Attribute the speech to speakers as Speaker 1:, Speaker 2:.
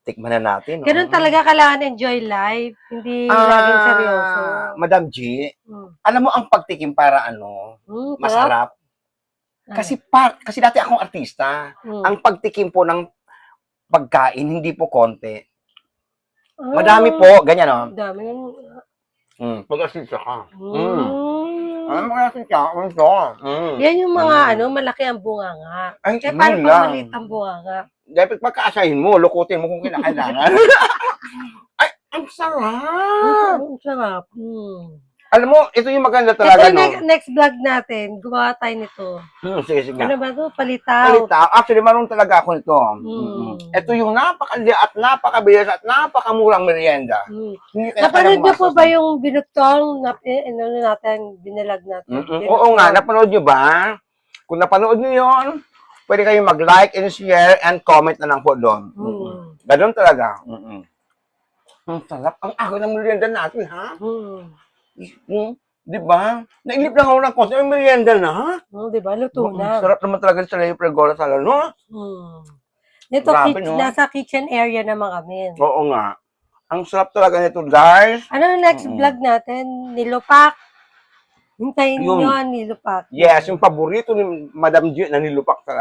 Speaker 1: Tikman na natin.
Speaker 2: Ganun talaga kailangan enjoy life. Hindi laging seryoso.
Speaker 1: Madam G, alam mo ang pagtikim para ano,
Speaker 2: Sarap.
Speaker 1: masarap. Kasi dati akong artista. Ang pagtikim po ng pagkain, hindi po konti. Madami po, ganyan o.
Speaker 2: Dami.
Speaker 1: Pag-artista ka. Alam mo kasi ka, ito.
Speaker 2: Yan yung mga malaki ang bunganga.
Speaker 1: Ay,
Speaker 2: Kaya paano
Speaker 1: yun
Speaker 2: pag
Speaker 1: lang.
Speaker 2: maliit ang bunganga?
Speaker 1: Dapat pagkaasahin mo, lukutin mo kung kinakailangan. Ay, ang sarap!
Speaker 2: Ang sarap.
Speaker 1: Alam mo, ito yung maganda talaga,
Speaker 2: Ito
Speaker 1: no?
Speaker 2: next vlog natin. Gumawa tayo nito.
Speaker 1: Sige.
Speaker 2: Ano ba ito? Palitaw.
Speaker 1: Palitaw. Actually, marunong talaga ako nito. Ito yung napakali at napakabilis at napakamurang merienda.
Speaker 2: Napanood niyo po ba yung binutong binalag natin?
Speaker 1: Oo nga, napanood niyo ba? Kung napanood niyo yon, pwede kayong mag-like and share and comment na lang po doon. Ganun talaga. Ang sarap. Ang ako ng merienda natin, ha? Di ba? Nainip lang ako ng konti. May merienda na, ha?
Speaker 2: Di ba? Luto na.
Speaker 1: Sarap naman talaga sa Leo Pregora Salon, no?
Speaker 2: Ito, nasa kitchen area naman kami.
Speaker 1: Oo nga. Ang sarap talaga nito, guys.
Speaker 2: Ano next vlog natin? Nilupak. Hintayin nyo, nilupak.
Speaker 1: Yes, yung paborito ni Madam G na nilupak talaga.